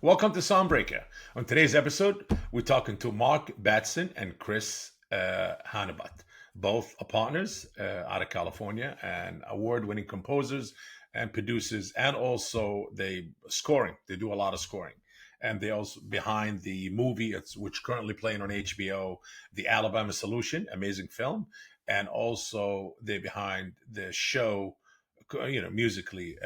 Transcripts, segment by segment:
Welcome to Soundbreaker. On today's episode, we're talking to Mark Batson and Chris Hanebutt, both partners out of California and award-winning composers and producers, and also they scoring. They do a lot of scoring, and they also behind the movie which currently playing on HBO, The Alabama Solution, amazing film, and also they behind the show musically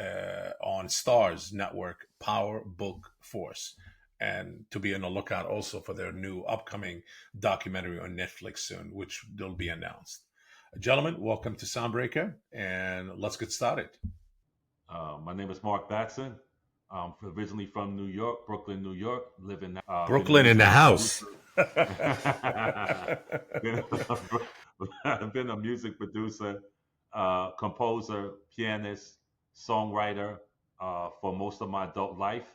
on Starz network, Power Book Force, and to be on the lookout also for their new upcoming documentary on Netflix soon, which will be announced. Gentlemen, welcome to Soundbreaker, and let's get started. My name is Mark Batson. I'm originally from New York, Brooklyn, New York. Living now. Been a Brooklyn in the music house. producer. been, I've been a music producer, composer, pianist, songwriter for most of my adult life.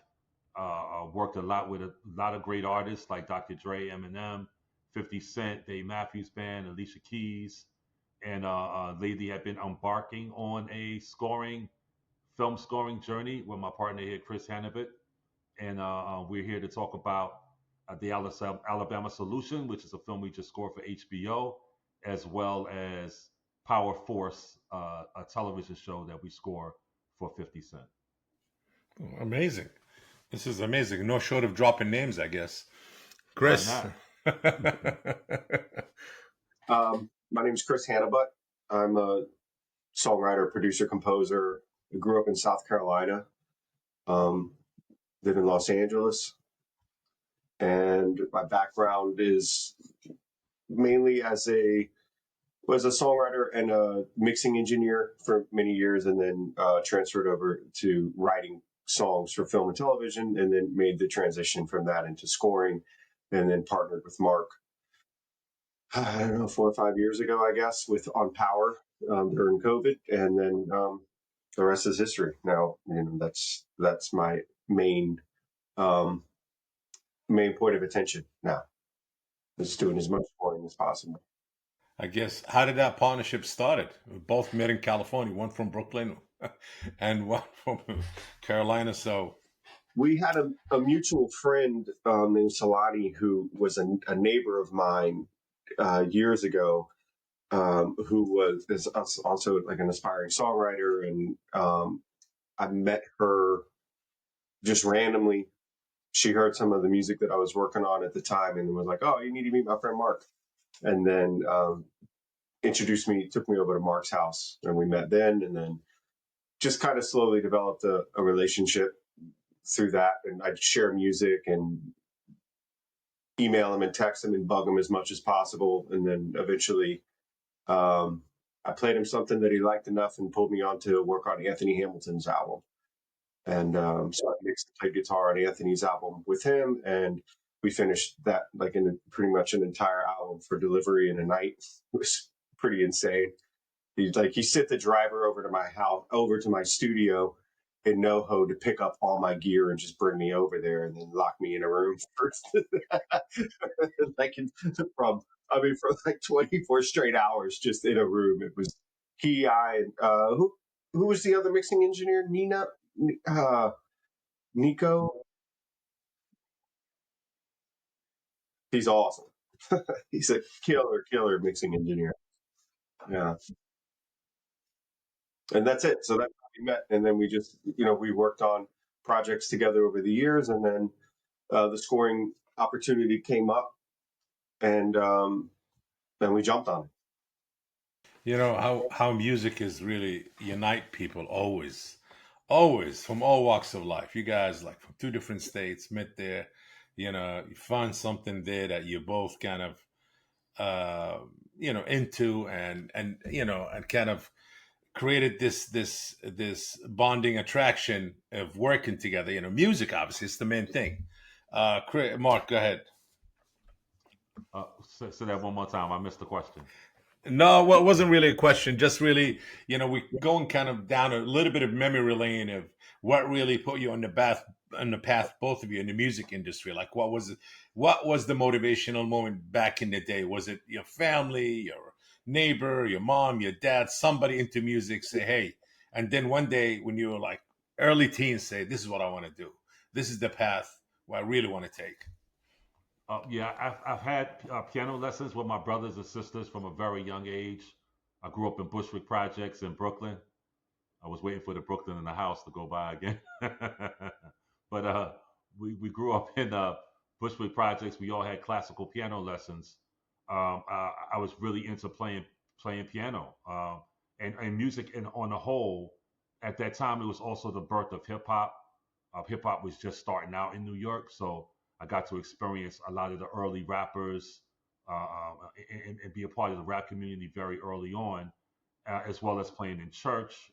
I worked a lot with a lot of great artists like Dr. Dre, Eminem, 50 Cent, Dave Matthews Band, Alicia Keys, and lately have been embarking on a film scoring journey with my partner here, Chris Hanebutt. And we're here to talk about the Alabama Solution, which is a film we just scored for HBO, as well as Power Force, a television show that we score for 50 Cent. Amazing. This is amazing. No short of dropping names, I guess. Why Chris. not? My name is Chris Hanebutt. I'm a songwriter, producer, composer. I grew up in South Carolina, live in Los Angeles, and my background is mainly was a songwriter and a mixing engineer for many years, and then transferred over to writing songs for film and television, and then made the transition from that into scoring, and then partnered with Mark. I don't know, 4 or 5 years ago, I guess, with on Power during COVID, and then the rest is history. Now, that's my um, main point of attention now. Is doing as much scoring as possible. I guess, how did that partnership started? We both met in California, one from Brooklyn and one from Carolina. So We had a mutual friend named Salani who was a neighbor of mine years ago, who is also like an aspiring songwriter, and I met her just randomly. She heard some of the music that I was working on at the time, and was like, "Oh, you need to meet my friend Mark," and then took me over to Mark's house, and we met then, and then just kind of slowly developed a relationship through that. And I'd share music and email him and text him and bug him as much as possible, and then eventually I played him something that he liked enough and pulled me on to work on Anthony Hamilton's album. And so I mixed and played guitar on Anthony's album with him, and we finished that like in pretty much an entire album for delivery in a night. It was pretty insane. He sent the driver over to my studio in NoHo to pick up all my gear and just bring me over there, and then lock me in a room first. like for like 24 straight hours just in a room. It was I, and who was the other mixing engineer? Nico. He's awesome. He's a killer mixing engineer. Yeah, and that's it. So that's how we met, and then we just we worked on projects together over the years, and then the scoring opportunity came up, and then we jumped on it. you know how music is really unite people always from all walks of life. You guys like from two different states met there. You find something there that you both kind of into, and kind of created this bonding attraction of working together. Music obviously is the main thing. Mark, go ahead. Say that one more time. I missed the question. No, well, it wasn't really a question. Just really, we going kind of down a little bit of memory lane of what really put you on the path, both of you in the music industry. Like, what was the motivational moment back in the day? Was it your family, your neighbor, your mom, your dad, somebody into music say, hey, and then one day when you were like early teens, say, this is what I want to do. This is the path what I really want to take. Yeah, I've had piano lessons with my brothers and sisters from a very young age. I grew up in Bushwick Projects in Brooklyn. I was waiting for the Brooklyn in the house to go by again. But we grew up in Bushwick Projects. We all had classical piano lessons. I was really into playing piano and music. And on the whole, at that time, it was also the birth of hip hop. Hip hop was just starting out in New York, so I got to experience a lot of the early rappers and be a part of the rap community very early on, as well as playing in church,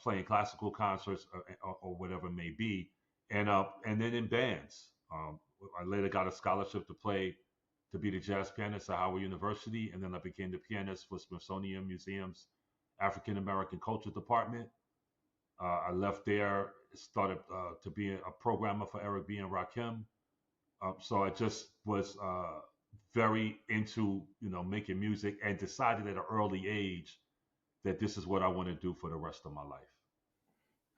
playing classical concerts or whatever it may be, and then in bands. I later got a scholarship to be the jazz pianist at Howard University, and then I became the pianist for Smithsonian Museum's African American Culture Department. I left there, started to be a programmer for Eric B. and Rakim. So I just was very into making music, and decided at an early age that this is what I want to do for the rest of my life.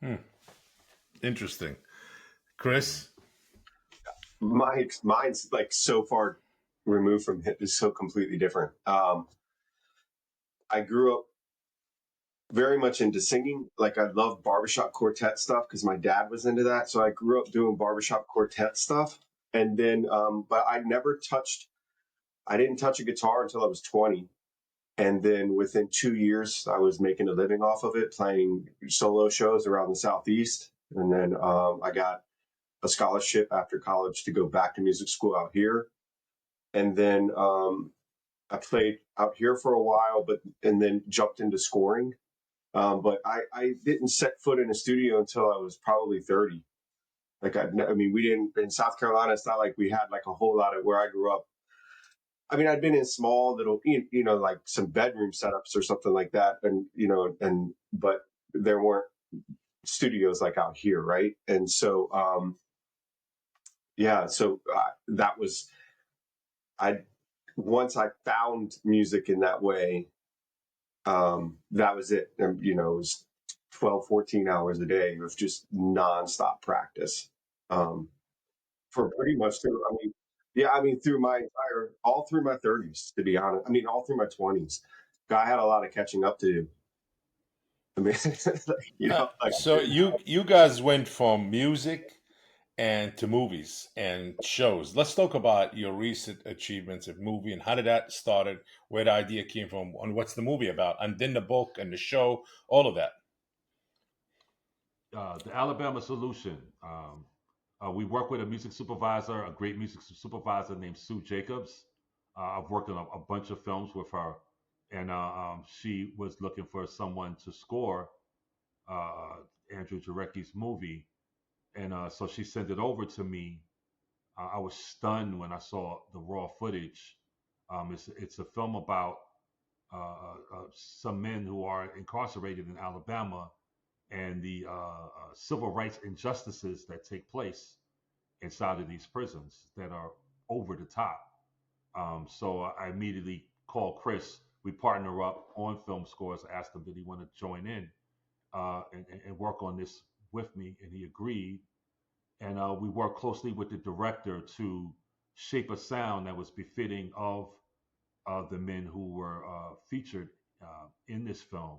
Hmm. Interesting. Chris? Mine's like so far removed from hip, is so completely different. I grew up very much into singing. Like I love barbershop quartet stuff because my dad was into that. So I grew up doing barbershop quartet stuff. And then, but I didn't touch a guitar until I was 20. And then within 2 years, I was making a living off of it, playing solo shows around the Southeast. And then I got a scholarship after college to go back to music school out here. And then I played out here for a while, and then jumped into scoring. But I didn't set foot in a studio until I was probably 30. Like, I mean, we didn't, in South Carolina, it's not like we had like a whole lot of, where I grew up. I mean, I'd been in small little, like some bedroom setups or something like that. But there weren't studios like out here. Right. And so, yeah, so that was, once I found music in that way, that was it. And, it was 12, 14 hours a day of just nonstop practice. For pretty much through, through all through my 30s, to be honest. I mean, all through my 20s. I had a lot of catching up to do. I mean, So you guys went from music and to movies and shows. Let's talk about your recent achievements of movie and how did that started, where the idea came from, and what's the movie about, and then the book and the show, all of that. The Alabama Solution. We work with a music supervisor, a great music supervisor named Sue Jacobs. I've worked on a bunch of films with her, and she was looking for someone to score Andrew Jarecki's movie, and so she sent it over to me. I was stunned when I saw the raw footage. It's a film about some men who are incarcerated in Alabama, and the civil rights injustices that take place inside of these prisons that are over the top. So I immediately called Chris. We partner up on film scores. I asked him, did he want to join in and work on this with me? And he agreed. And we worked closely with the director to shape a sound that was befitting of the men who were featured in this film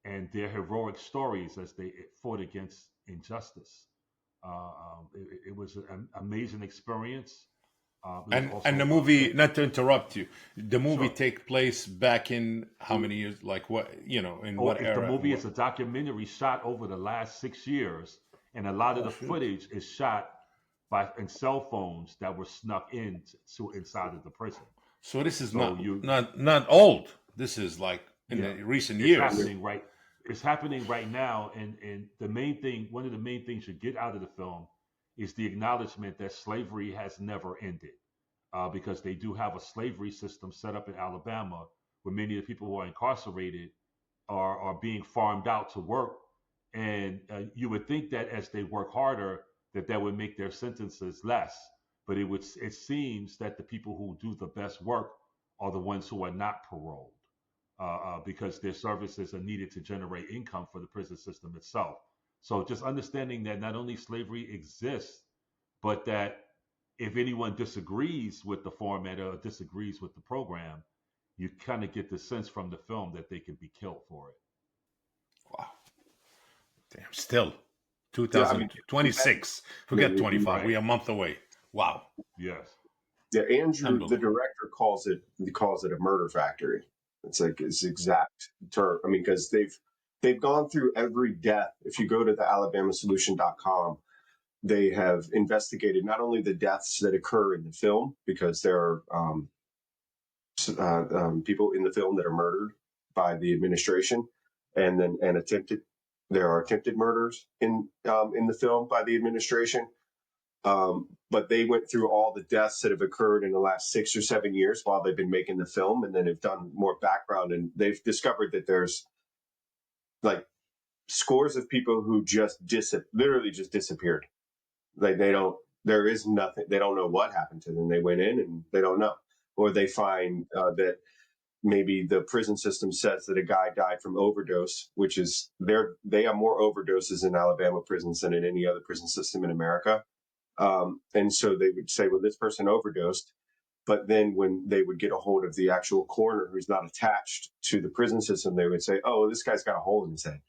and their heroic stories as they fought against injustice. It was an amazing experience. And the movie, not to interrupt you, the movie Sure. take place back in how many years? Like what, in what The era? movie is a documentary shot over the last 6 years, and a lot of Oh, the shoot. footage is shot in cell phones that were snuck in to inside of the prison. So this is So not old. This is like in yeah, the recent it's years. happening right. It's happening right now, and one of the main things you get out of the film is the acknowledgement that slavery has never ended, because they do have a slavery system set up in Alabama where many of the people who are incarcerated are being farmed out to work, and you would think that as they work harder, that would make their sentences less. But it seems that the people who do the best work are the ones who are not paroled, because their services are needed to generate income for the prison system itself. So just understanding that not only slavery exists, but that if anyone disagrees with the format or disagrees with the program, you kind of get the sense from the film that they could be killed for it. Wow. Damn. Still, Yeah, I mean, 2026. Forget maybe 25. Right. We're a month away. Wow. Yes. yeah. Andrew, the Unbelievable. director, calls it a murder factory. It's like his exact term. I mean, because they've gone through every death. If you go to the alabamasolution.com, they have investigated not only the deaths that occur in the film, because there are people in the film that are murdered by the administration, and then and attempted. There are attempted murders in the film by the administration. But they went through all the deaths that have occurred in the last 6 or 7 years while they've been making the film, and then have done more background, and they've discovered that there's like scores of people who just literally just disappeared. Like they don't. There is nothing. They don't know what happened to them. They went in and they don't know, or they find that maybe the prison system says that a guy died from overdose, which is they have more overdoses in Alabama prisons than in any other prison system in America. And so they would say, well, this person overdosed. But then when they would get a hold of the actual coroner who's not attached to the prison system, they would say, oh, this guy's got a hole in his head.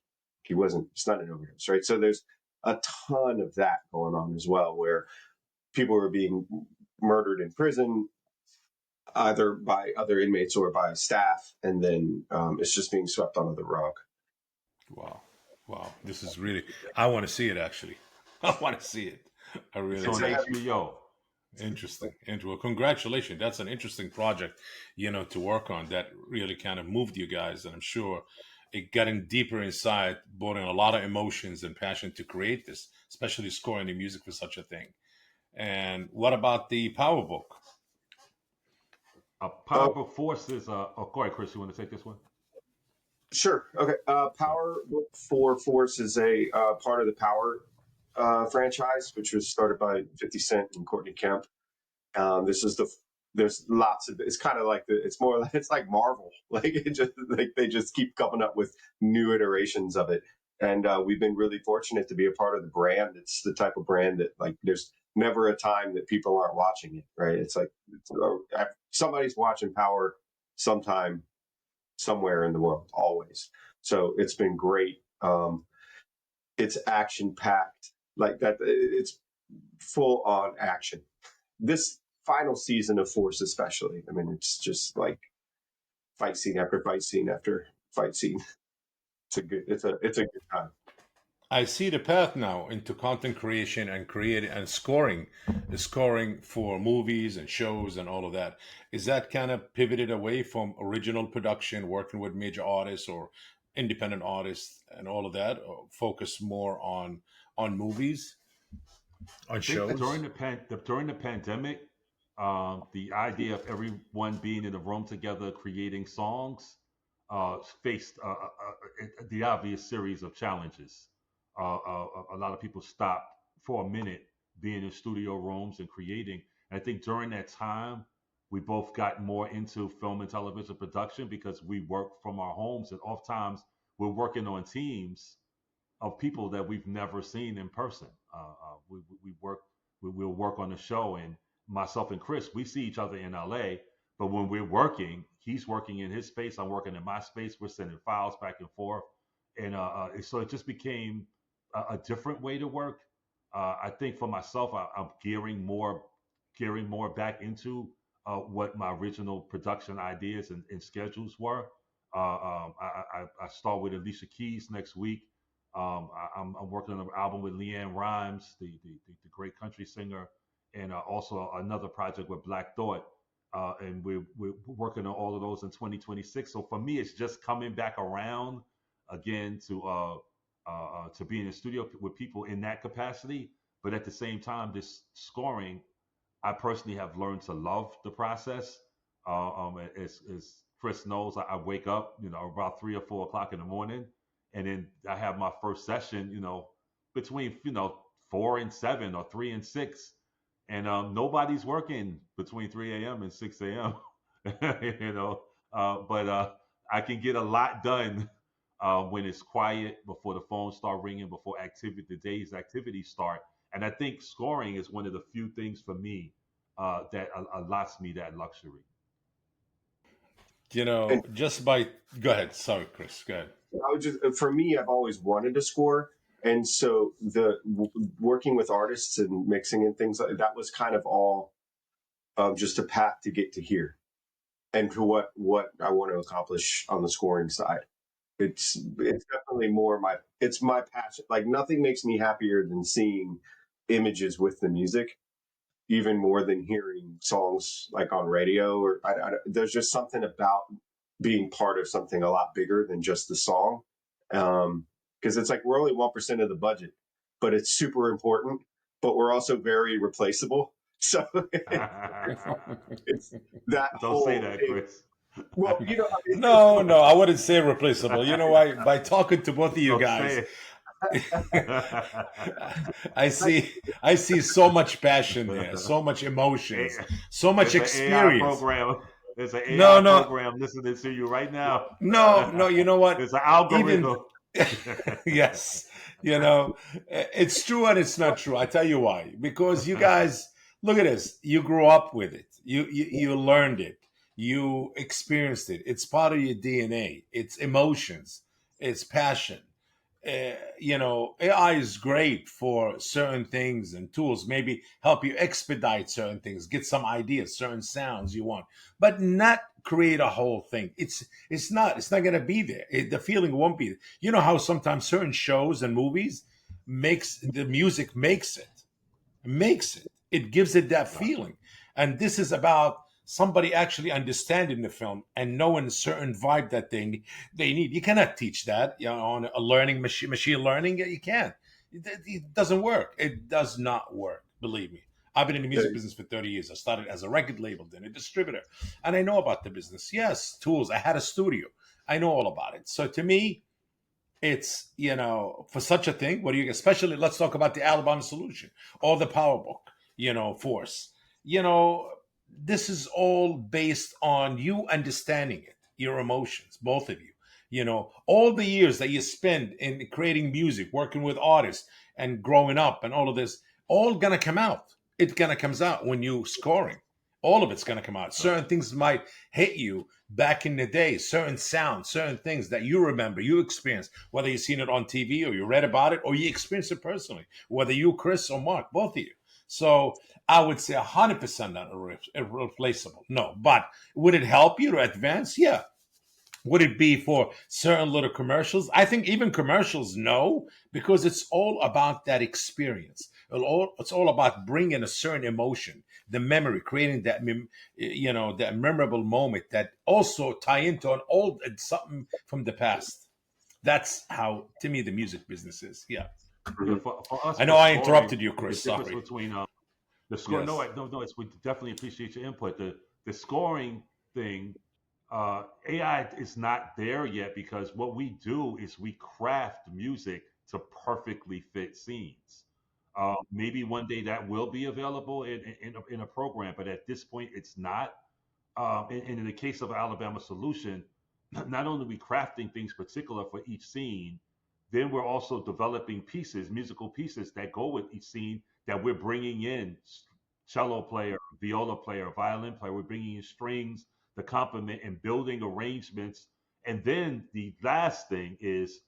It's not an overdose, right? So there's a ton of that going on as well, where people are being murdered in prison, either by other inmates or by staff, and then it's just being swept under the rug. Wow. Wow. This is really, I want to see it actually. I want to see it. I It's really It's on a do. heavy. HBO. Interesting. And well, congratulations. That's an interesting project, to work on that really kind of moved you guys. And I'm sure it getting deeper inside, brought in a lot of emotions and passion to create this, especially scoring the music for such a thing. And what about the Power Book? A Uh, powerful force is oh, go ahead, Chris. You want to take this one? sure. Okay. So, Power Book 4 Force is a part of the Power franchise, which was started by 50 Cent and Courtney Kemp. This is there's lots of, it's kind of like it's more like, it's like Marvel. Like it just, like they just keep coming up with new iterations of it. And we've been really fortunate to be a part of the brand. It's the type of brand that, like, there's never a time that people aren't watching it, right? It's like somebody's watching Power sometime, somewhere in the world, always. So it's been great. It's action packed, like that. It's full on action. This final season of Force, especially. I mean, it's just like fight scene after fight scene after fight scene. It's a good time. I see the path now into content creation and creating and scoring for movies and shows and all of that. Is that kind of pivoted away from original production, working with major artists or independent artists and all of that, or focus more on movies, I on think shows? during the pandemic, the idea of everyone being in a room together creating songs faced the obvious series of challenges. A lot of people stopped for a minute being in studio rooms and creating. And I think during that time, we both got more into film and television production because we work from our homes, and oftentimes we're working on teams of people that we've never seen in person. We work, we'll work on the show, and myself and Chris, we see each other in LA. But when we're working, he's working in his space, I'm working in my space. We're sending files back and forth, and so it just became a different way to work. I think for myself, I'm gearing more back into what my original production ideas and schedules were. I start with Alicia Keys next week. I'm working on an album with Leanne Rhymes, the great country singer, and also another project with Black Thought. And we're working on all of those in 2026. So for me, it's just coming back around again to be in the studio with people in that capacity. But at the same time, this scoring, I personally have learned to love the process. As Chris knows, I wake up, about 3 or 4 o'clock in the morning, and then I have my first session, between 4 and 7 or 3 and 6, and nobody's working between 3 a.m. and 6 a.m. But I can get a lot done when it's quiet, before the phones start ringing, before the day's activities start, And I think scoring is one of the few things for me that allots me that luxury. And Just by go ahead. Sorry, Chris. Go ahead. I would just, for me, I've always wanted to score. And so working with artists and mixing and things like that was kind of all just a path to get to here and to what I want to accomplish on the scoring side. It's definitely more it's my passion. Like nothing makes me happier than seeing images with the music, even more than hearing songs like on radio. Or there's just something about being part of something a lot bigger than just the song. Because it's like we're only 1% of the budget, but it's super important. But we're also very replaceable. So it's that Don't say whole that, thing. Chris. Well, it's No, no, I wouldn't say replaceable. You know why? By talking to both of you Don't guys, say I see I see so much passion there, so much it. emotions, so much It's an AI experience. program. It's an No, AI no, program listening to you right now. no, no. You know what? It's an Even algorithm. yes, it's true and it's not true. I tell you why. Because you guys, look at this. You grew up with it. You learned it. You experienced it. It's part of your DNA. It's emotions. It's passion. AI is great for certain things and tools, maybe help you expedite certain things, get some ideas, certain sounds you want, but not create a whole thing. It's not going to be there. The feeling won't be there. You know how sometimes certain shows and movies makes the music makes it gives it that feeling. And this is about somebody actually understanding the film and knowing a certain vibe that they need. You cannot teach that, on a learning machine learning. You can't. It doesn't work. It does not work. Believe me. I've been in the music business for 30 years. I started as a record label, then a distributor, and I know about the business. Yes, tools. I had a studio. I know all about it. So to me, it's, for such a thing, what do you, especially, let's talk about the Alabama solution or the power book, force. You know, this is all based on you understanding it, your emotions, both of you. All the years that you spend in creating music, working with artists and growing up and all of this, all gonna come out. It gonna comes out when you scoring. All of it's gonna come out. Certain things might hit you back in the day, certain sounds, certain things that you remember, you experienced, whether you've seen it on TV or you read about it or you experienced it personally, whether you, Chris, or Mark, both of you. So I would say 100% not irreplaceable. No, but would it help you to advance? Yeah. Would it be for certain little commercials? I think even commercials, no, because it's all about that experience. It's all about bringing a certain emotion, the memory, creating that memorable moment that also tie into an old something from the past. That's how, to me, the music business is. Yeah. Yeah, Mhm. for us I for know I scoring, interrupted you, the Chris. difference Sorry. between the score. No, Yes. no. It's we definitely appreciate your input. The scoring thing, AI is not there yet because what we do is we craft music to perfectly fit scenes. Maybe one day that will be available in a program, but at this point, it's not. And in the case of Alabama Solution, not only are we crafting things particular for each scene, then we're also developing pieces, musical pieces that go with each scene that we're bringing in cello player, viola player, violin player. We're bringing in strings, the complement, and building arrangements. And then the last thing is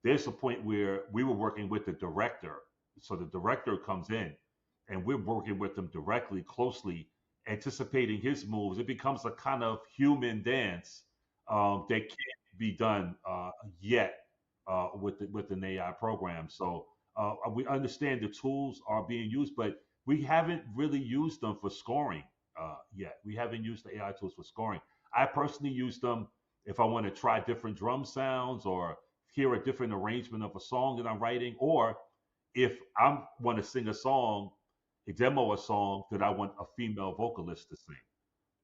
there's a point where we were working with the director. So the director comes in and we're working with him directly, closely, anticipating his moves. It becomes a kind of human dance that can't be done yet with an AI program. So we understand the tools are being used, but we haven't really used them for scoring yet. We haven't used the AI tools for scoring. I personally use them if I want to try different drum sounds or hear a different arrangement of a song that I'm writing, or if I want to sing a song, a demo a song that I want a female vocalist to sing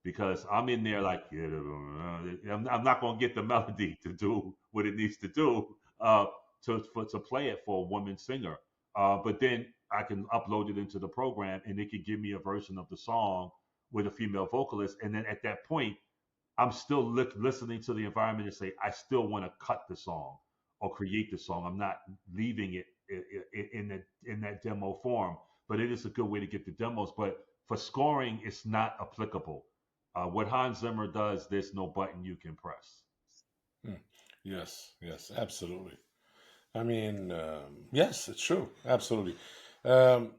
because I'm in there like, yeah, I'm not going to get the melody to do what it needs to do to play it for a woman singer. But then I can upload it into the program and it could give me a version of the song with a female vocalist. And then at that point, I'm still listening to the environment and say, I still want to cut the song or create the song. I'm not leaving it in that demo form. But it is a good way to get the demos. But for scoring, it's not applicable. What Hans Zimmer does, there's no button you can press. Hmm. Yes, yes, absolutely. I mean, yes, it's true. Absolutely. Um,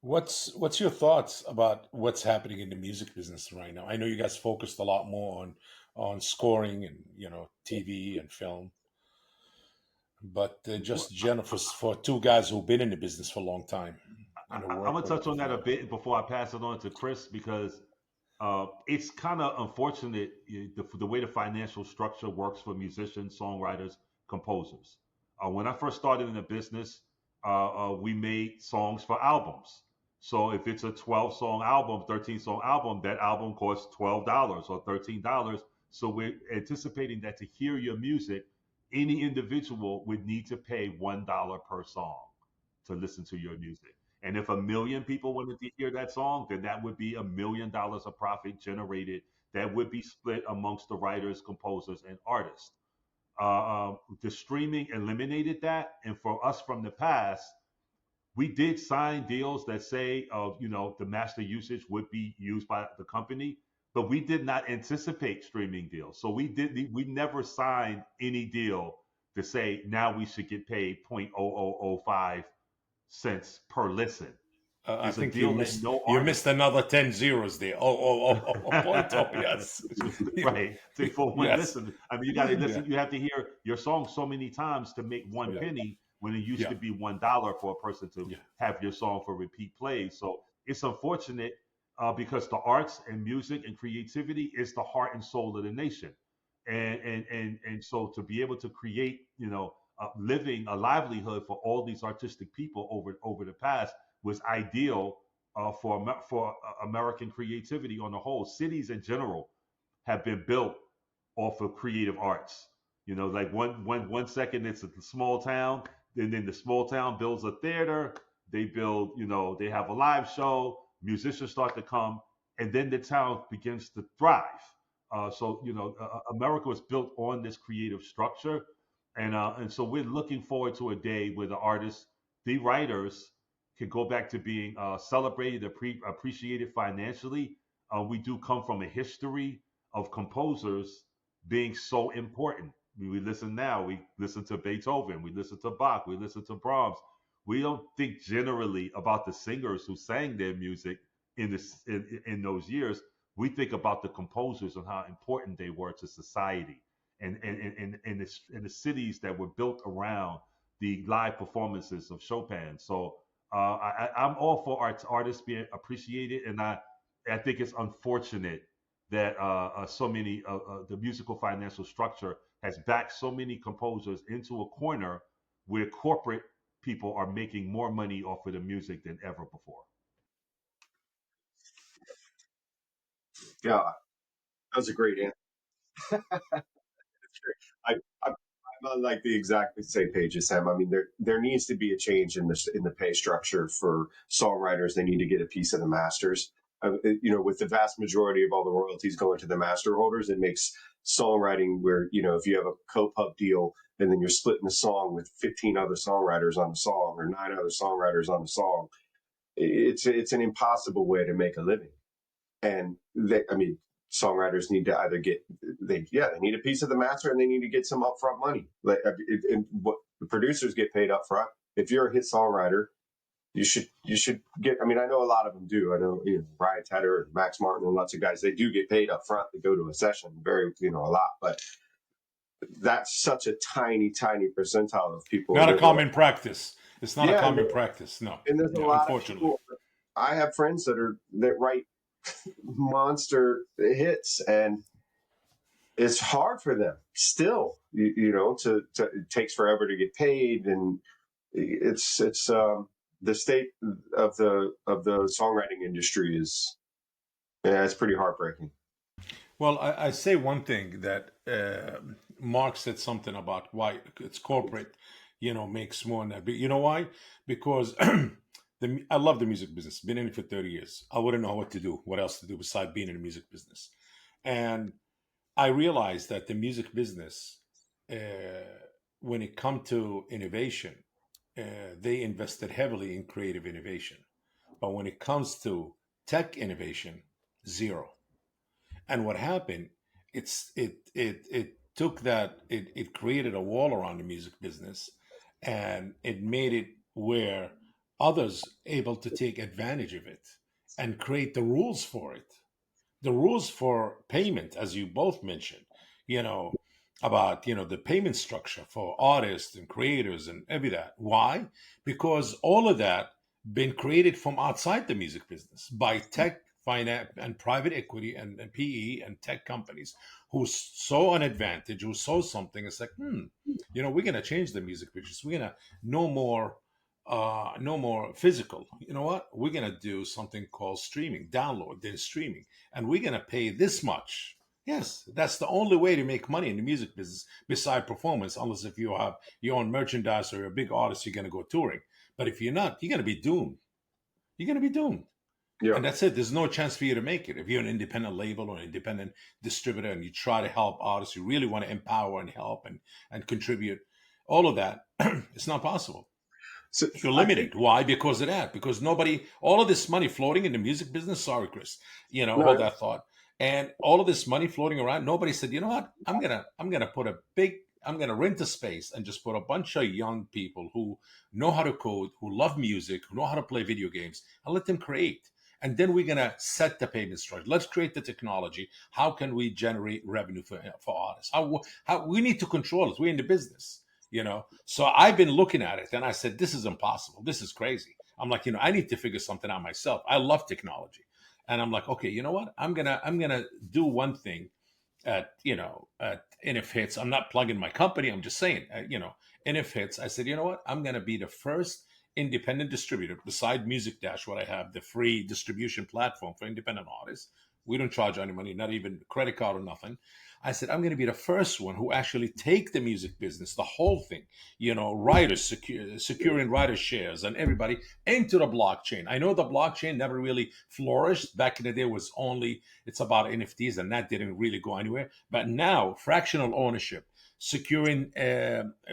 what's your thoughts about what's happening in the music business right now? I know you guys focused a lot more on scoring and TV and film, but just general for two guys who've been in the business for a long time and who I'm work gonna with it touch on for a that a long time. bit before I pass it on to Chris because it's kind of unfortunate the way the financial structure works for musicians, songwriters, composers. When I first started in the business, we made songs for albums. So if it's a 12 song album, 13 song album, that album costs $12 or $13. So we're anticipating that to hear your music, any individual would need to pay $1 per song to listen to your music. And if a million people wanted to hear that song, then that would be $1 million of profit generated that would be split amongst the writers, composers, and artists. The streaming eliminated that. And for us from the past, we did sign deals that say, the master usage would be used by the company, but we did not anticipate streaming deals. So we never signed any deal to say now we should get paid 0.0005 cents per listen. I It's a think deal that no you artist. missed another 10 zeros there. Point up, yes. Right. For one Yes. listen. I mean, you got to Yeah. listen. You have to hear your song so many times to make one Yeah. penny when it used Yeah. to be $1 for a person to Yeah. have your song for repeat plays. So it's unfortunate because the arts and music and creativity is the heart and soul of the nation. And so to be able to create, a livelihood for all these artistic people over the past was ideal for American creativity on the whole. Cities in general have been built off of creative arts. Like one second it's a small town, then the small town builds a theater. They build, they have a live show. Musicians start to come, and then the town begins to thrive. America was built on this creative structure, and so we're looking forward to a day where the artists, the writers, can go back to being celebrated, appreciated financially. We do come from a history of composers being so important. We listen now, we listen to Beethoven, we listen to Bach, we listen to Brahms. We don't think generally about the singers who sang their music in those years. We think about the composers and how important they were to society and the cities that were built around the live performances of Chopin. So I'm all for artists being appreciated, and I think it's unfortunate that so many the musical financial structure has backed so many composers into a corner where corporate people are making more money off of the music than ever before. Yeah, that was a great answer. I, I'm on like the exactly same page as Sam. I mean, there needs to be a change in the pay structure for songwriters. They need to get a piece of the masters. With the vast majority of all the royalties going to the master holders, it makes songwriting where if you have a co-pub deal and then you're splitting the song with 15 other songwriters on the song or 9 other songwriters on the song, it's an impossible way to make a living. And songwriters need to either they need a piece of the master and they need to get some upfront money. And what the producers get paid upfront. If you're a hit songwriter, you should get. I mean, I know a lot of them do. I know Ryan Tedder and Max Martin and lots of guys. They do get paid upfront to go to a session, a lot. But that's such a tiny percentile of people. Not And a there's a common practice. It's not a yeah, common practice. No. and there's a Yeah, lot of unfortunately. people. I have friends that write monster hits, and it's hard for them still. It takes forever to get paid, and it's the state of the songwriting industry is it's pretty heartbreaking. Well, I say one thing that Mark said something about why it's corporate, makes more than that. But you know why? Because I love the music business. Been in it for 30 years. I wouldn't know what else to do besides being in the music business. And I realized that the music business, when it come to innovation, they invested heavily in creative innovation. But when it comes to tech innovation, zero. And what happened, it took that, it created a wall around the music business, and it made it where others able to take advantage of it and create the rules for it, the rules for payment, as you both mentioned, you know, about the payment structure for artists and creators and every that. Why? Because all of that been created from outside the music business by tech finance and private equity and PE and tech companies who saw an advantage, who saw something. It's like, we're gonna change the music business. We're gonna no more no more physical. You know what? We're gonna do something called streaming, download, then streaming, and we're going to pay this much. Yes, that's the only way to make money in the music business beside performance, unless if you have your own merchandise or you're a big artist, you're going to go touring. But if you're not, you're going to be doomed. You're going to be doomed. Yeah. And that's it. There's no chance for you to make it. If you're an independent label or an independent distributor and you try to help artists, you really want to empower and help and contribute, all of that, it's not possible. So You're I think limited. Why? Because of that. Because nobody, all of this money floating in the music business. Sorry, Chris. Hold no, that thought. And all of this money floating around. Nobody said, you know what? I'm gonna put a big. I'm gonna rent a space and just put a bunch of young people who know how to code, who love music, who know how to play video games, and let them create. And then we're gonna set the payment structure. Let's create the technology. How can we generate revenue for artists? How we need to control it. We're in the business. So I've been looking at it and I said, this is impossible. This is crazy. I'm like, I need to figure something out myself. I love technology. And I'm like, okay, you know what? I'm gonna do one thing at NFHits. I'm not plugging my company. I'm just saying, NFHits. I said, you know what? I'm gonna be the first independent distributor beside Music Dash, what I have, the free distribution platform for independent artists. We don't charge any money, not even credit card or nothing. I said, I'm going to be the first one who actually take the music business, the whole thing, writers, securing writer shares and everybody into the blockchain. I know the blockchain never really flourished. Back in the day was only, it's about NFTs and that didn't really go anywhere. But now fractional ownership, securing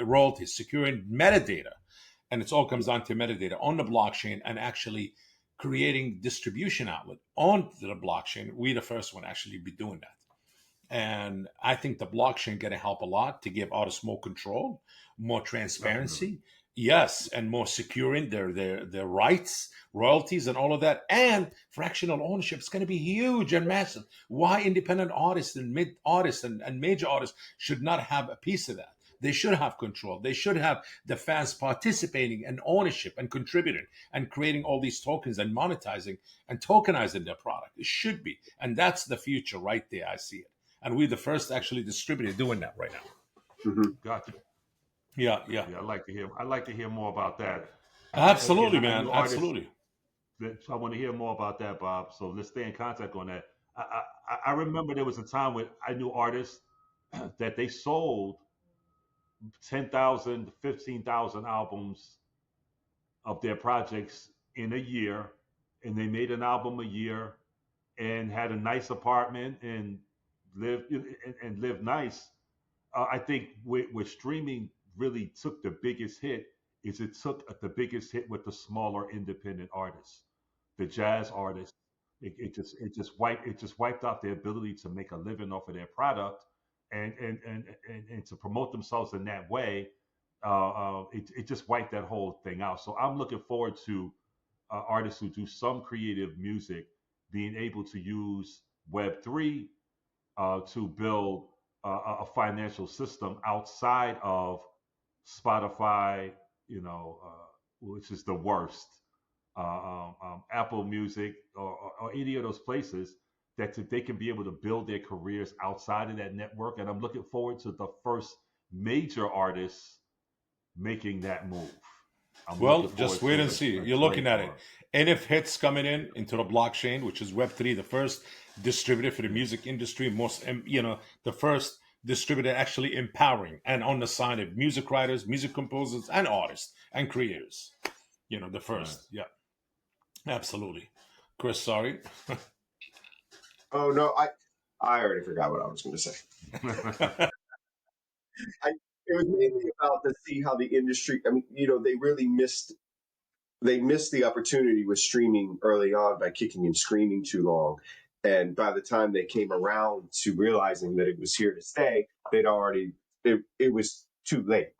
royalties, securing metadata, and it all comes down to metadata on the blockchain and actually creating distribution outlet onto the blockchain. We the first one actually be doing that. And I think the blockchain going to help a lot to give artists more control, more Definitely. transparency, yes, and more securing their rights, royalties, and all of that. And fractional ownership is going to be huge and massive. Why independent artists and mid artists and major artists should not have a piece of that? They should have control. They should have the fans participating and ownership and contributing and creating all these tokens and monetizing and tokenizing their product. It should be. And that's the future right there. I see it. And we're the first actually distributor doing that right now. mhm. Gotcha. Yeah, yeah. Yeah, I'd like to hear more about that. Again, Absolutely, I man. knew artists. Absolutely. So I want to hear more about that, Bob. So let's stay in contact on that. I remember there was a time when I knew artists that they sold 10,000 to 15,000 albums of their projects in a year, and they made an album a year and had a nice apartment and lived nice. I think where streaming really took the biggest hit is it took the biggest hit with the smaller independent artists, the jazz artists. It just wiped out their ability to make a living off of their product and to promote themselves in that way. It just wiped that whole thing out. So I'm looking forward to artists who do some creative music being able to use Web3 to build a financial system outside of Spotify, which is the worst, Apple Music, or any of those places that they can be able to build their careers outside of that network. And I'm looking forward to the first major artists making that move. I'm Well, looking just forward wait to and see. a You're looking at it. trademark. NFHits coming in into the blockchain, which is Web3, the first distributor for the Yeah, music industry, the first distributor actually empowering and on the side of music writers, music composers, and artists and creators. The right. first. Yeah, absolutely. Chris, sorry. Oh no, I already forgot what I was going to say. it was mainly about to see how the industry. I mean, they really missed the opportunity with streaming early on by kicking and screaming too long. And by the time they came around to realizing that it was here to stay, it was too late.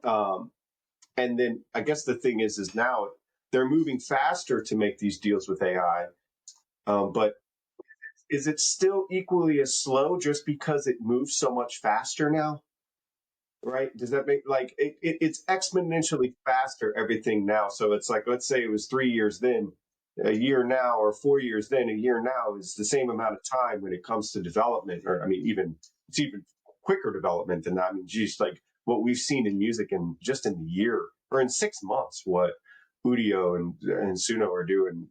And then I guess the thing is now they're moving faster to make these deals with AI. But is it still equally as slow just because it moves so much faster now? Right? Does that make like it's exponentially faster everything now? So it's like, let's say it was 3 years then, a year now, or 4 years then, a year now is the same amount of time when it comes to development. Or I mean, it's even quicker development than that. I mean, geez, like what we've seen in music in just in the year or in 6 months, what Udio and Suno are doing.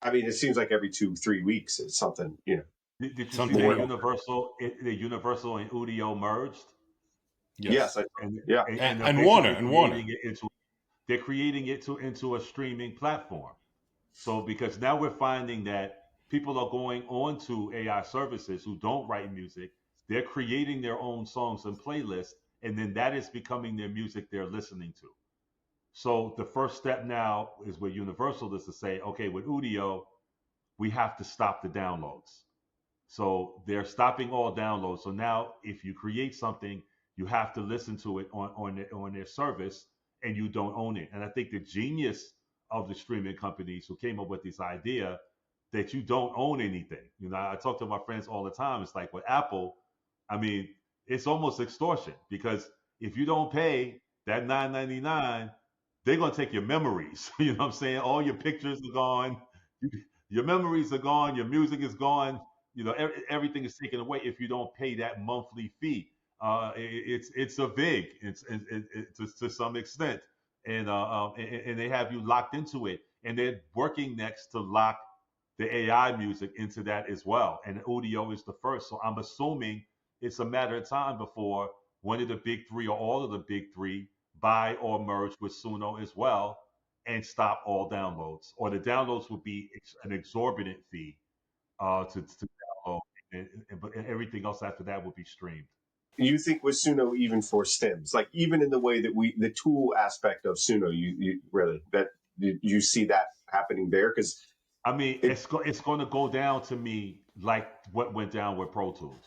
I mean, it seems like every 2-3 weeks it's something. Did you see Something that new. Universal and Udio merged, Yes, Yes. and yeah. they're And Warner basically and Warner. creating it into a streaming platform. So because now we're finding that people are going on to AI services who don't write music, they're creating their own songs and playlists, and then that is becoming their music they're listening to. So the first step now is with Universal is to say, okay, with Udio, we have to stop the downloads. So they're stopping all downloads. So now, if you create something, you have to listen to it on their service, and you don't own it. And I think the genius of the streaming companies who came up with this idea that you don't own anything. I talk to my friends all the time. It's like with Apple, I mean, it's almost extortion because if you don't pay that $9.99, they're gonna take your memories. You know what I'm saying? All your pictures are gone. Your memories are gone. Your music is gone. Everything is taken away if you don't pay that monthly fee. It's a vig. To some extent, and they have you locked into it, and they're working next to lock the AI music into that as well. And audio is the first, so I'm assuming it's a matter of time before one of the big three or all of the big three buy or merge with Suno as well and stop all downloads, or the downloads would be an exorbitant fee to download, but everything else after that will be streamed. You think with Suno even for stems, like even in the way that the tool aspect of Suno, you really that you see that happening there? Because I mean, it it's going to go down to me like what went down with Pro Tools.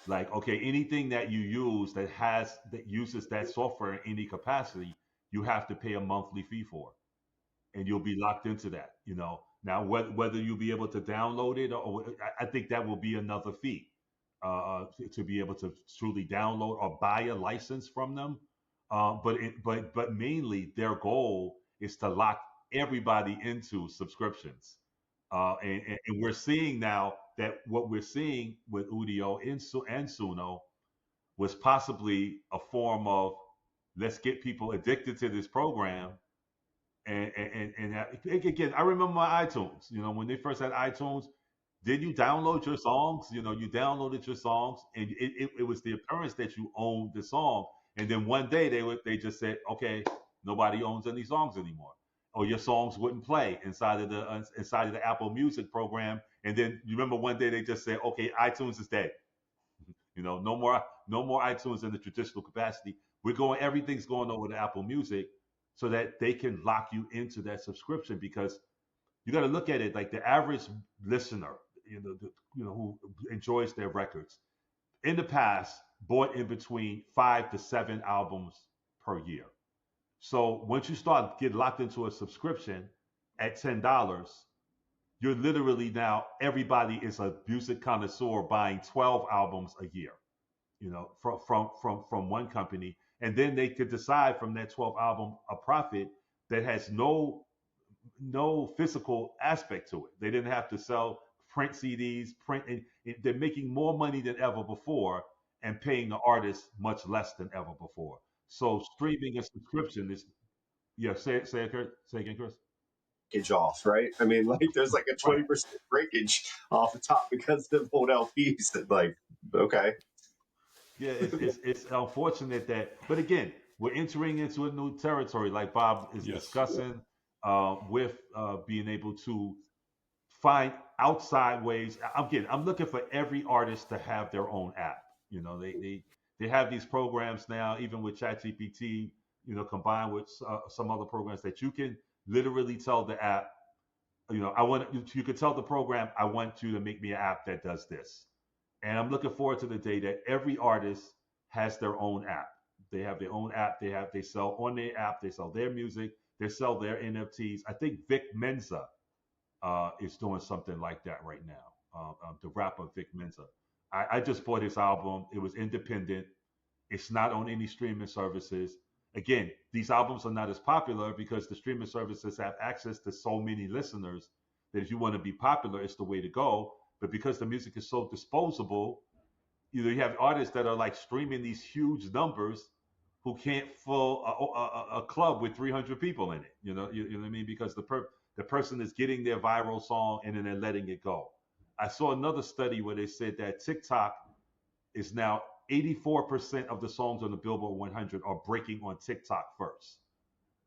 Like, okay, anything that you use that uses that software in any capacity, you have to pay a monthly fee for, and you'll be locked into that. Now whether you'll be able to download it, or I think that will be another fee to be able to truly download or buy a license from them. But mainly their goal is to lock everybody into subscriptions. And we're seeing now that what we're seeing with Udio and Suno was possibly a form of, let's get people addicted to this program. And again, I remember my iTunes. When they first had iTunes, did you download your songs? You downloaded your songs, and it was the appearance that you owned the song. And then one day they just said, okay, nobody owns any songs anymore, or your songs wouldn't play inside of the Apple Music program. And then you remember one day they just said, okay, iTunes is dead. No more iTunes in the traditional capacity. Everything's going over to Apple Music so that they can lock you into that subscription, because you got to look at it like the average listener, who enjoys their records in the past bought in between 5 to 7 albums per year. So once you start get locked into a subscription at $10, you're literally now everybody is a music connoisseur buying 12 albums a year, from one company, and then they could decide from that 12 album a profit that has no physical aspect to it. They didn't have to sell print CDs, and they're making more money than ever before and paying the artists much less than ever before. So streaming and subscription is, yeah. Say again, Chris. breakage off, right? I mean, like there's like a Right. 20% breakage off the top because of old LPs. That like, okay, Yeah, it's unfortunate that, but again, we're entering into a new territory, like Bob is Yes. discussing, with being able to find outside ways. I'm looking for every artist to have their own app. They have these programs now, even with ChatGPT, combined with some other programs that you can literally tell the app, you could tell the program, I want you to make me an app that does this. And I'm looking forward to the day that every artist has their own app. They have their own app. They sell on their app. They sell their music. They sell their NFTs. I think Vic Mensa is doing something like that right now. The rapper Vic Mensa. I just bought his album. It was independent. It's not on any streaming services. Again, these albums are not as popular because the streaming services have access to so many listeners that if you want to be popular, it's the way to go. But because the music is so disposable, you have artists that are like streaming these huge numbers who can't fill a club with 300 people in it. You know what I mean? Because the person is getting their viral song and then they're letting it go. I saw another study where they said that TikTok is now 84% of the songs on the Billboard 100 are breaking on TikTok first.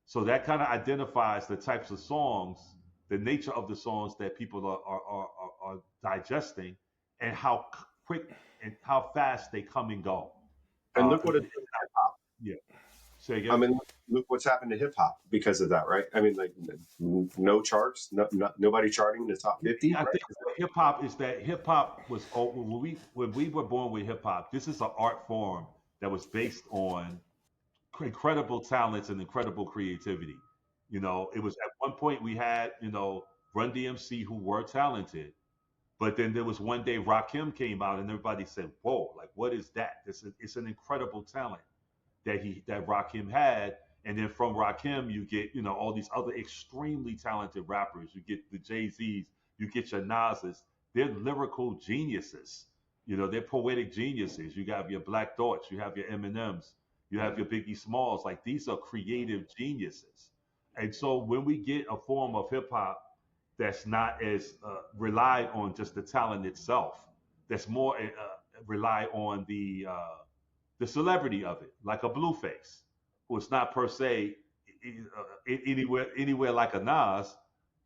So that kind of identifies the types of songs, the nature of the songs that people are digesting, and how quick and how fast they come and go. And look what it's done to hip hop. Yeah. Say again. I mean, look what's happened to hip hop because of that, right? I mean, like no charts, nobody charting in the top 50. I Right? think hip hop was when we were born with hip hop. This is an art form that was based on incredible talents and incredible creativity. It was at one point we had Run DMC who were talented, but then there was one day Rakim came out and everybody said, "Whoa, like what is that? It's an incredible talent that Rakim had." And then from Rakim, you get all these other extremely talented rappers. You get the Jay-Z's, you get your Nas's. They're lyrical geniuses. They're poetic geniuses. You have your Black Thoughts, you have your Eminems, you have your Biggie Smalls. Like these are creative geniuses. And so when we get a form of hip hop that's not as relied on just the talent itself, that's more rely on the celebrity of it, like a Blueface, who is not per se anywhere like a Nas,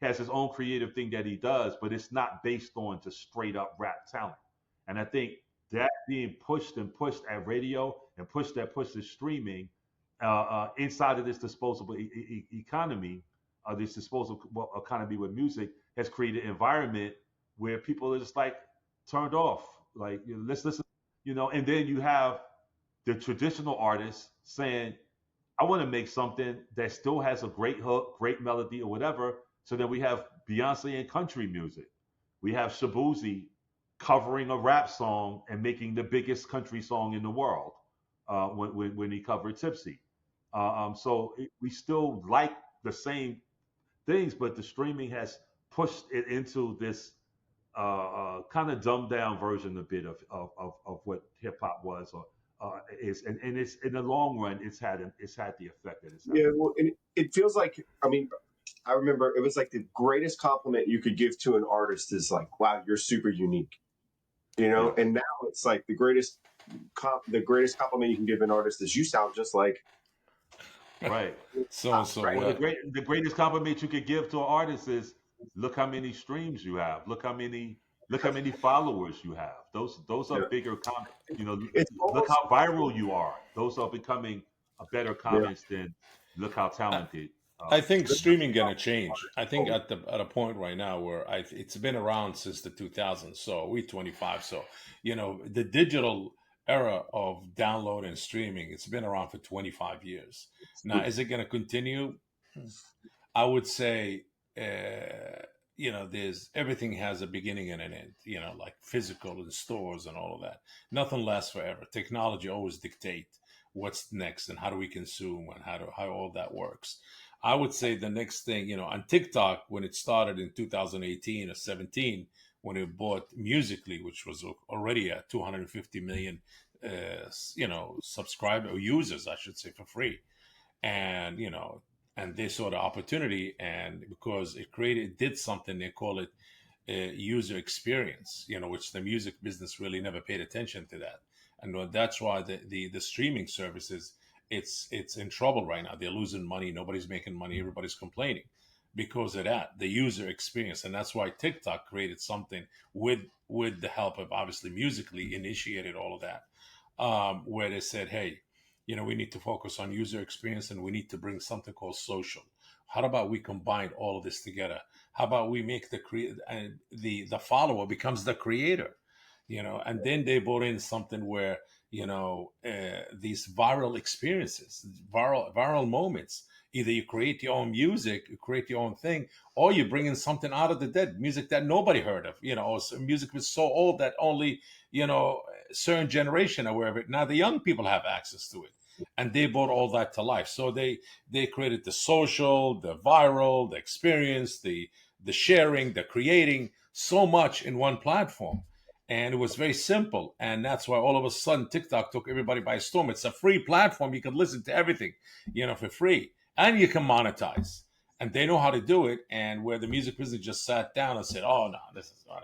has his own creative thing that he does, but it's not based on just straight up rap talent. And I think that being pushed and pushed at radio and pushed to streaming inside of this disposable economy, this disposable economy with music has created an environment where people are just like turned off. Like let's listen, and then you have the traditional artists saying, I want to make something that still has a great hook, great melody, or whatever. So then we have Beyonce and country music. We have Shabuzi covering a rap song and making the biggest country song in the world when he covered Tipsy. We still like the same things, but the streaming has pushed it into this kind of dumbed down version a bit of what hip hop was or is, and it's in the long run it's had the effect that it's had. Yeah, well, and it feels like, I mean, I remember it was like the greatest compliment you could give to an artist is like, "Wow, you're super unique," Yeah. And now it's like the greatest compliment you can give an artist is, "You sound just like." Right. So Right. Well, what? the greatest compliment you could give to an artist is look how many streams you have. Look how many followers you have. Those are Yeah. bigger comments. It's Look almost how viral you are. Those are becoming a better yeah. comments than look how talented. I think streaming gonna change. I think at a point right now where it's been around since the 2000s. So we 25. So the digital era of download and streaming, it's been around for 25 years. Now, is it gonna continue? I would say, there's everything has a beginning and an end. Like physical and stores and all of that. Nothing lasts forever. Technology always dictate what's next and how do we consume and how all that works. I would say the next thing, on TikTok when it started in 2018 or 17, when it bought Musically, which was already at 250 million, subscriber or users, I should say, for free, and and they saw the opportunity, and because it did something, they call it user experience, which the music business really never paid attention to that, and that's why the streaming services, it's in trouble right now. They're losing money. Nobody's making money. Everybody's complaining because of that, the user experience. And that's why TikTok created something with the help of obviously Musically initiated all of that, where they said, hey, we need to focus on user experience and we need to bring something called social. How about we combine all of this together? How about we make the follower becomes the creator, and then they brought in something where these viral experiences, viral moments. Either you create your own music, you create your own thing, or you bring in something out of the dead, music that nobody heard of. Or music was so old that only certain generation are aware of it. Now the young people have access to it, and they brought all that to life. So they created the social, the viral, the experience, the sharing, the creating, so much in one platform. And it was very simple. And that's why all of a sudden TikTok took everybody by storm. It's a free platform. You can listen to everything, for free. And you can monetize. And they know how to do it. And where the music business just sat down and said, oh, no, this is not.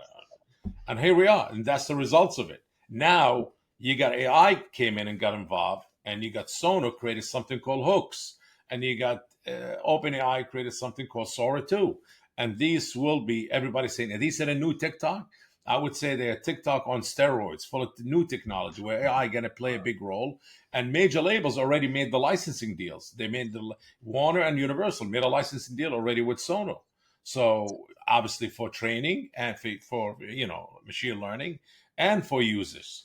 And here we are. And that's the results of it. Now you got AI came in and got involved. And you got Sono created something called Hooks. And you got OpenAI created something called Sora 2. And these will be, everybody saying, are these are the new TikTok? I would say they're TikTok on steroids, full of new technology where AI going to play a big role. And major labels already made the licensing deals. They made Warner and Universal made a licensing deal already with Sono. So obviously for training and for machine learning and for usage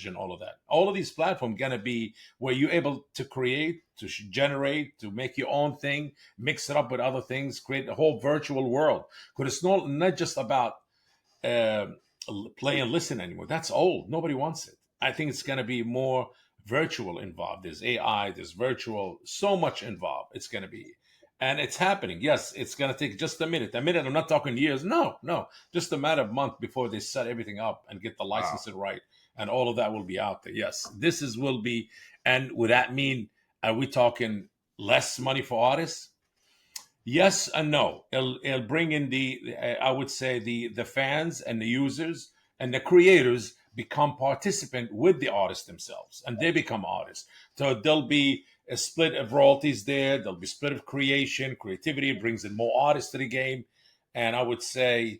and all of that. All of these platforms going to be where you're able to create, to generate, to make your own thing, mix it up with other things, create a whole virtual world. Because it's not just about uh, play and listen anymore. That's old. Nobody wants it. I think it's going to be more virtual involved. There's AI, there's virtual, so much involved. It's going to be, and it's happening. Yes, it's going to take just a minute. A minute. I'm not talking years. No, just a matter of month before they set everything up and get the licensing right, and all of that will be out there. Yes, will be. And would that mean are we talking less money for artists? Yes and no. It'll bring in I would say the fans and the users and the creators become participant with the artists themselves, and they become artists. So there'll be a split of royalties there. There'll be split of creativity brings in more artists to the game, and I would say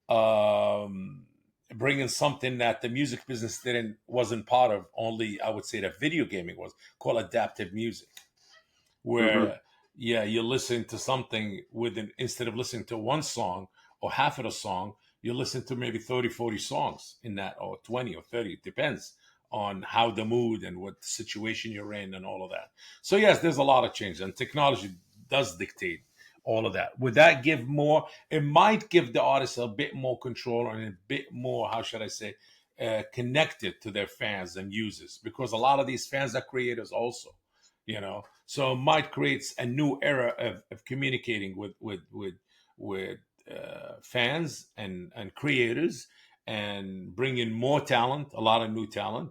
bringing something that the music business wasn't part of. Only I would say that video gaming was called adaptive music, where you listen to something instead of listening to one song or half of the song, you listen to maybe 30, 40 songs in that, or 20 or 30. It depends on how the mood and what situation you're in and all of that. So yes, there's a lot of change, and technology does dictate all of that. Would that give more? It might give the artist a bit more control and a bit more, how should I say, connected to their fans and users, because a lot of these fans are creators also, so it might create a new era of communicating with fans and creators, and bring in more talent, a lot of new talent.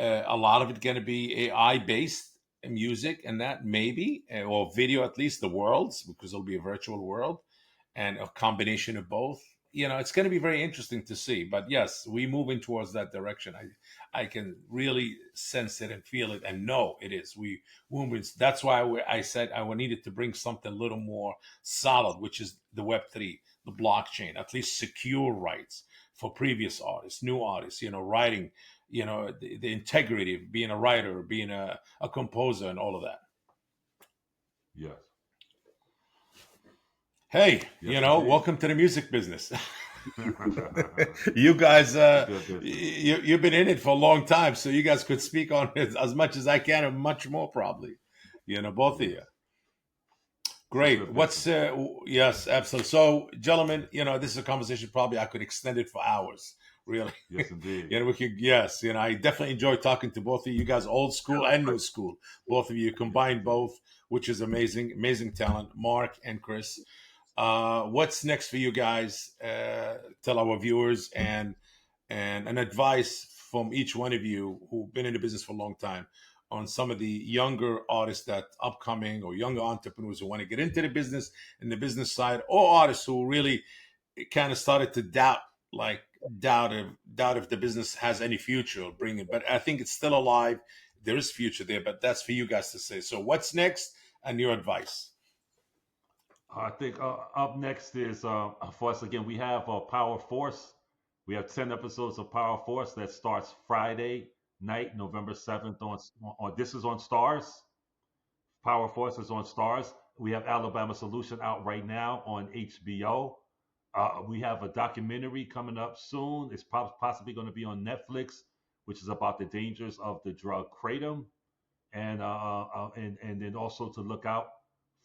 A lot of it going to be AI based music, and that maybe, or video, at least the worlds, because it'll be a virtual world and a combination of both. It's going to be very interesting to see. But yes, we moving towards that direction. I can really sense it and feel it and know it is. We moving. That's why I said I needed to bring something a little more solid, which is the Web3, the blockchain, at least secure rights for previous artists, new artists, writing, the integrity of being a writer, being a composer, and all of that. Yes. Hey, Yes, welcome to the music business. You guys, you've been in it for a long time, so you guys could speak on it as much as I can, and much more probably. Both of you. Great. What's yes, absolutely. So, gentlemen, this is a conversation probably I could extend it for hours. Really. Yes, indeed. We could. Yes, I definitely enjoy talking to both of you guys, old school and new school. Both of you combined both, which is amazing, amazing talent. Mark and Chris. What's next for you guys? Tell our viewers and an advice from each one of you who've been in the business for a long time on some of the younger artists that upcoming, or younger entrepreneurs who want to get into the business and the business side, or artists who really kind of started to doubt if the business has any future or bring it. But I think it's still alive. There is future there, but that's for you guys to say. So what's next and your advice? I think up next is for us again. We have Power Force. We have 10 episodes of Power Force that starts Friday night, November 7th on. This is on Starz. Power Force is on Starz. We have Alabama Solution out right now on HBO. We have a documentary coming up soon. It's possibly going to be on Netflix, which is about the dangers of the drug kratom, and then also to look out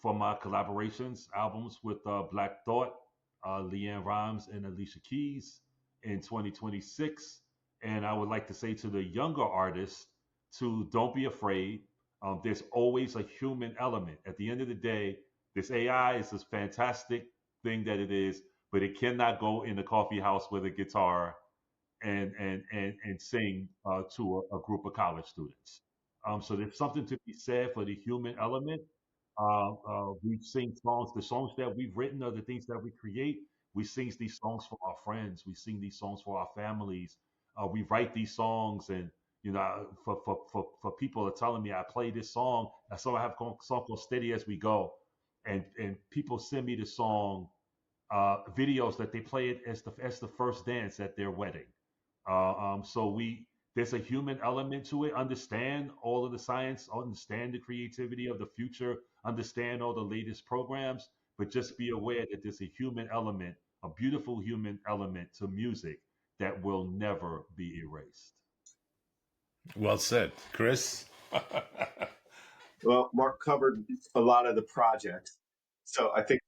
for my collaborations albums with Black Thought, Leanne Rhymes, and Alicia Keys in 2026. And I would like to say to the younger artists to don't be afraid. There's always a human element. At the end of the day, this AI is this fantastic thing that it is, but it cannot go in the coffee house with a guitar and sing to a group of college students. So there's something to be said for the human element. We sing songs, the songs that we've written are the things that we create. We sing these songs for our friends. We sing these songs for our families. We write these songs, and for people are telling me I play this song. So I have a song called "Steady as We Go," and people send me the song videos that they play it as the first dance at their wedding. So there's a human element to it. Understand all of the science, understand the creativity of the future, understand all the latest programs, but just be aware that there's a human element, a beautiful human element to music that will never be erased. Well said, Chris. Well, Mark covered a lot of the projects, so I think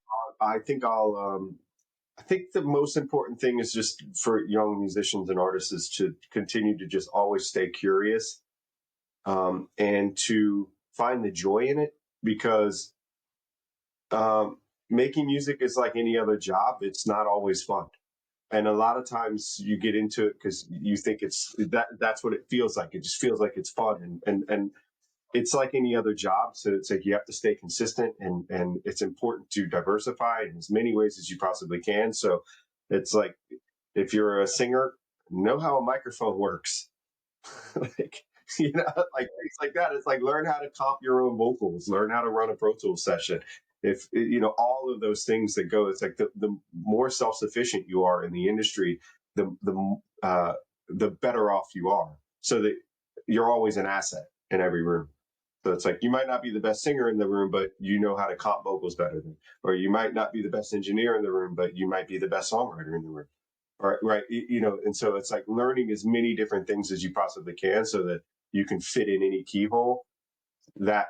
the most important thing is just for young musicians and artists is to continue to just always stay curious, and to find the joy in it, because um, making music is like any other job. It's not always fun. And a lot of times you get into it because you think that's what it feels like. It just feels like it's fun. And it's like any other job. So it's like you have to stay consistent, and it's important to diversify in as many ways as you possibly can. So it's like, if you're a singer, know how a microphone works. Like, like things like that. It's like, learn how to comp your own vocals, learn how to run a Pro Tools session. If all of those things that go, it's like the more self sufficient you are in the industry, the better off you are. So that you're always an asset in every room. So it's like, you might not be the best singer in the room, but you know how to comp vocals better than, or you might not be the best engineer in the room, but you might be the best songwriter in the room. Right. And so it's like learning as many different things as you possibly can so that you can fit in any keyhole. That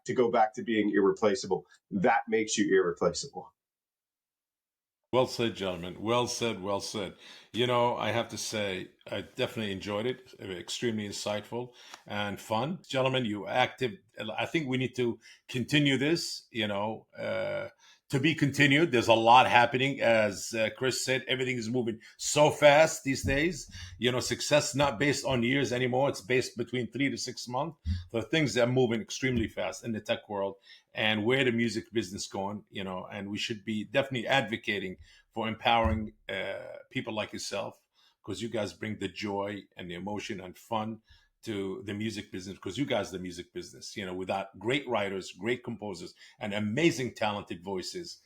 to go back to being irreplaceable, that makes you irreplaceable. Well said, gentlemen. Well said. Well said. I have to say, I definitely enjoyed it. Extremely insightful and fun. Gentlemen, you active. I think we need to continue this, to be continued. There's a lot happening. As Chris said, everything is moving so fast these days. Success not based on years anymore. It's based between 3 to 6 months. The things that are moving extremely fast in the tech world, and where the music business going, and we should be definitely advocating for empowering people like yourself, because you guys bring the joy and the emotion and fun to the music business, because you guys are the music business. Without great writers, great composers, and amazing talented voices,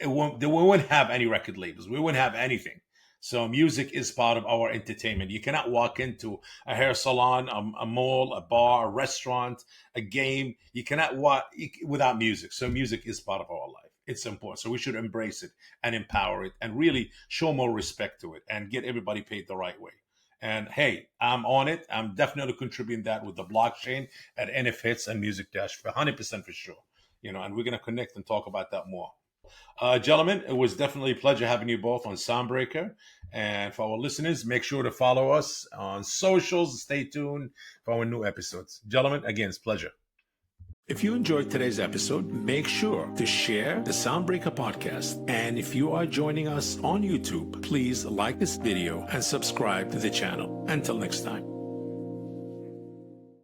we wouldn't have any record labels. We wouldn't have anything. So music is part of our entertainment. You cannot walk into a hair salon, a mall, a bar, a restaurant, a game. You cannot walk without music. So music is part of our life. It's important. So we should embrace it and empower it and really show more respect to it and get everybody paid the right way. And hey, I'm on it. I'm definitely contributing that with the blockchain at NFHits and Music Dash for 100% for sure. And we're going to connect and talk about that more. Gentlemen, it was definitely a pleasure having you both on Soundbreaker. And for our listeners, make sure to follow us on socials. Stay tuned for our new episodes. Gentlemen, again, it's a pleasure. If you enjoyed today's episode, make sure to share the Soundbreaker podcast. And if you are joining us on YouTube, please like this video and subscribe to the channel. Until next time.